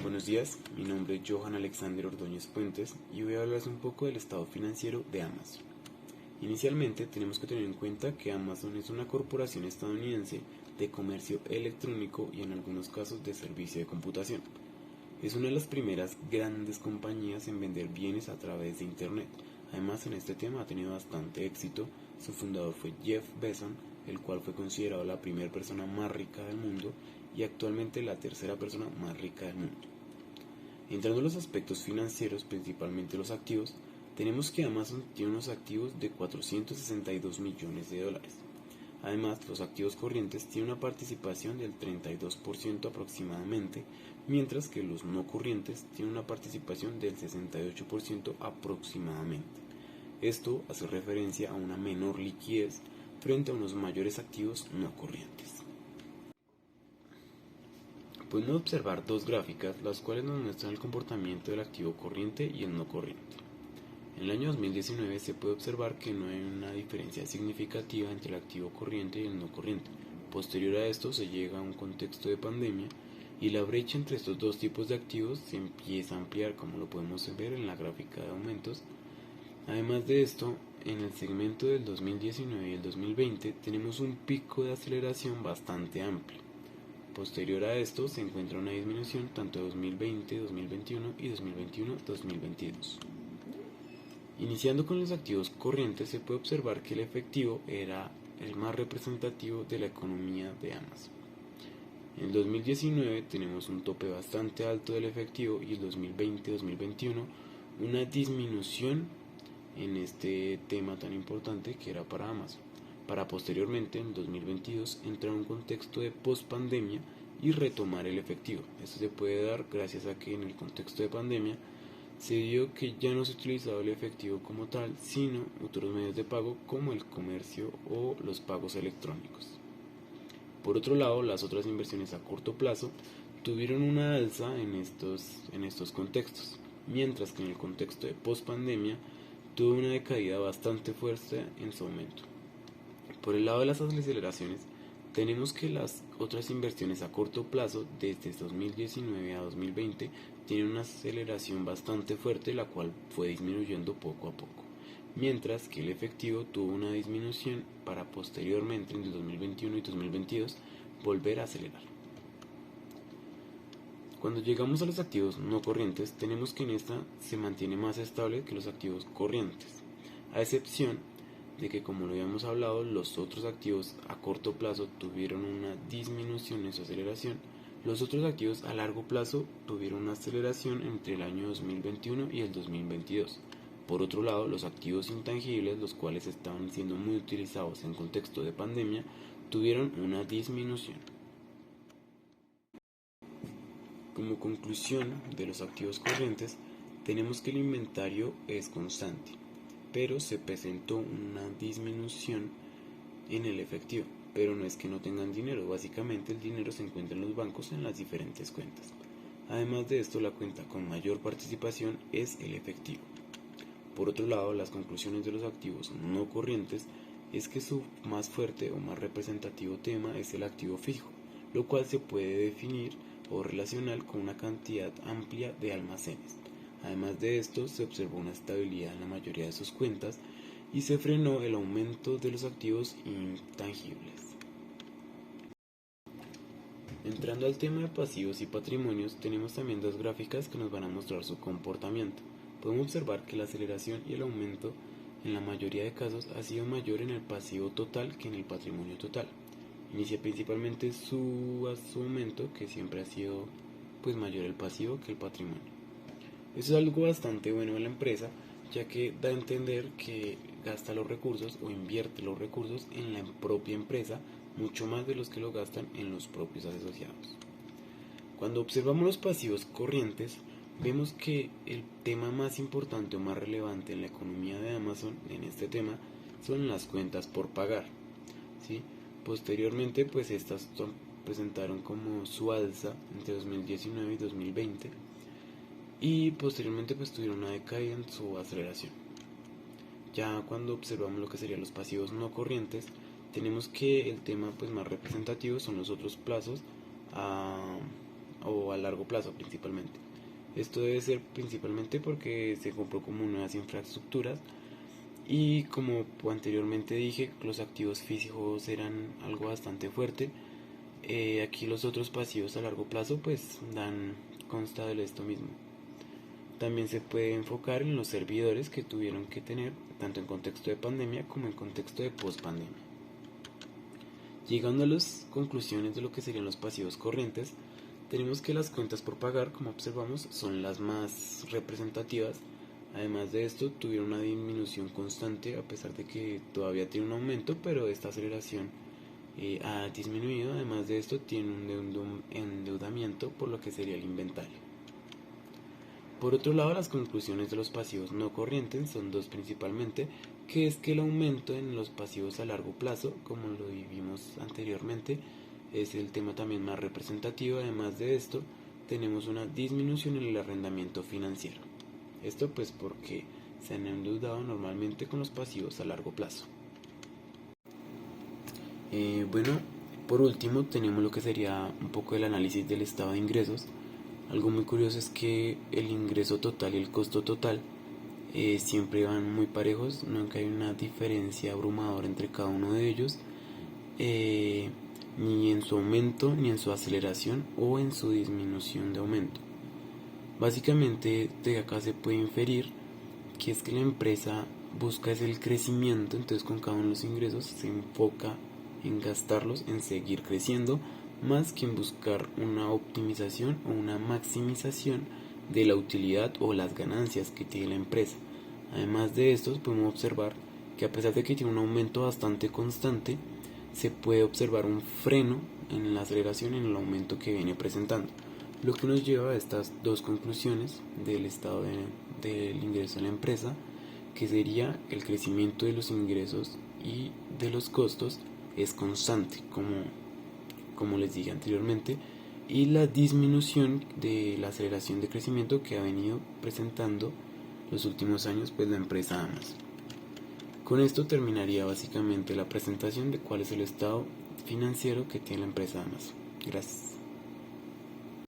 Buenos días, mi nombre es Johan Alexander Ordóñez Puentes y voy a hablarles un poco del estado financiero de Amazon. Inicialmente tenemos que tener en cuenta que Amazon es una corporación estadounidense de comercio electrónico y en algunos casos de servicio de computación. Es una de las primeras grandes compañías en vender bienes a través de Internet. Además, en este tema ha tenido bastante éxito. Su fundador fue Jeff Bezos, el cual fue considerado la primera persona más rica del mundo y actualmente la tercera persona más rica del mundo. Entrando en los aspectos financieros, principalmente los activos, tenemos que Amazon tiene unos activos de 462 millones de dólares. Además, los activos corrientes tienen una participación del 32% aproximadamente, mientras que los no corrientes tienen una participación del 68% aproximadamente. Esto hace referencia a una menor liquidez frente a unos mayores activos no corrientes. Podemos observar dos gráficas, las cuales nos muestran el comportamiento del activo corriente y el no corriente. En el año 2019 se puede observar que no hay una diferencia significativa entre el activo corriente y el no corriente. Posterior a esto se llega a un contexto de pandemia y la brecha entre estos dos tipos de activos se empieza a ampliar, como lo podemos ver en la gráfica de aumentos. Además de esto, en el segmento del 2019 y el 2020 tenemos un pico de aceleración bastante amplio. Posterior a esto se encuentra una disminución tanto de 2020, 2021 y 2021-2022. Iniciando con los activos corrientes, se puede observar que el efectivo era el más representativo de la economía de Amazon. En el 2019 tenemos un tope bastante alto del efectivo y el 2020-2021 una disminución en este tema tan importante que era para Amazon, para posteriormente en 2022 entrar en un contexto de post-pandemia y retomar el efectivo. Esto se puede dar gracias a que en el contexto de pandemia se dio que ya no se utilizaba el efectivo como tal, sino otros medios de pago como el comercio o los pagos electrónicos. Por otro lado, las otras inversiones a corto plazo tuvieron una alza en estos contextos, mientras que en el contexto de post-pandemia tuvo una decaída bastante fuerte en su aumento. Por el lado de las aceleraciones, tenemos que las otras inversiones a corto plazo desde 2019 a 2020 tienen una aceleración bastante fuerte, la cual fue disminuyendo poco a poco, mientras que el efectivo tuvo una disminución para posteriormente en el 2021 y 2022 volver a acelerar. Cuando llegamos a los activos no corrientes, tenemos que en esta se mantiene más estable que los activos corrientes, a excepción de que, como lo habíamos hablado, los otros activos a corto plazo tuvieron una disminución en su aceleración. Los otros activos a largo plazo tuvieron una aceleración entre el año 2021 y el 2022. Por otro lado, los activos intangibles, los cuales estaban siendo muy utilizados en contexto de pandemia, tuvieron una disminución. Como conclusión de los activos corrientes, tenemos que el inventario es constante, pero se presentó una disminución en el efectivo, pero no es que no tengan dinero, básicamente el dinero se encuentra en los bancos en las diferentes cuentas. Además de esto, la cuenta con mayor participación es el efectivo. Por otro lado, las conclusiones de los activos no corrientes es que su más fuerte o más representativo tema es el activo fijo, lo cual se puede definir o relacionar con una cantidad amplia de almacenes. Además de esto, se observó una estabilidad en la mayoría de sus cuentas y se frenó el aumento de los activos intangibles. Entrando al tema de pasivos y patrimonios, tenemos también dos gráficas que nos van a mostrar su comportamiento. Podemos observar que la aceleración y el aumento en la mayoría de casos ha sido mayor en el pasivo total que en el patrimonio total. Inicia principalmente su aumento, que siempre ha sido mayor el pasivo que el patrimonio. Eso es algo bastante bueno de la empresa, ya que da a entender que gasta los recursos o invierte los recursos en la propia empresa, mucho más de los que lo gastan en los propios asociados. Cuando observamos los pasivos corrientes, vemos que el tema más importante o más relevante en la economía de Amazon en este tema son las cuentas por pagar, ¿sí? Posteriormente, estas presentaron como su alza entre 2019 y 2020 y posteriormente tuvieron una decaída en su aceleración. Ya cuando observamos lo que serían los pasivos no corrientes, tenemos que el tema más representativo son los otros plazos o largo plazo principalmente. Esto debe ser principalmente porque se compró como nuevas infraestructuras y como anteriormente dije, los activos físicos eran algo bastante fuerte. Aquí los otros pasivos a largo plazo pues dan consta de esto mismo. También se puede enfocar en los servidores que tuvieron que tener tanto en contexto de pandemia como en contexto de post-pandemia. Llegando a las conclusiones de lo que serían los pasivos corrientes, tenemos que las cuentas por pagar, como observamos, son las más representativas. Además de esto, tuvieron una disminución constante a pesar de que todavía tiene un aumento, pero esta aceleración ha disminuido. Además de esto, tiene un endeudamiento por lo que sería el inventario. Por otro lado, las conclusiones de los pasivos no corrientes son dos principalmente, que es que el aumento en los pasivos a largo plazo, como lo vimos anteriormente, es el tema también más representativo. Además de esto, tenemos una disminución en el arrendamiento financiero. Esto pues porque se han endeudado normalmente con los pasivos a largo plazo. Bueno, por último tenemos lo que sería un poco el análisis del estado de ingresos. Algo muy curioso es que el ingreso total y el costo total siempre van muy parejos, nunca hay una diferencia abrumadora entre cada uno de ellos, ni en su aumento, ni en su aceleración o en su disminución de aumento. Básicamente de acá se puede inferir que es que la empresa busca es el crecimiento, entonces con cada uno de los ingresos se enfoca en gastarlos, en seguir creciendo, más que en buscar una optimización o una maximización de la utilidad o las ganancias que tiene la empresa. Además de esto, podemos observar que a pesar de que tiene un aumento bastante constante, se puede observar un freno en la aceleración en el aumento que viene presentando, lo que nos lleva a estas dos conclusiones del estado del ingreso de la empresa, que sería el crecimiento de los ingresos y de los costos es constante, como les dije anteriormente, y la disminución de la aceleración de crecimiento que ha venido presentando los últimos años pues la empresa Amazon. Con esto terminaría básicamente la presentación de cuál es el estado financiero que tiene la empresa Amazon. Gracias.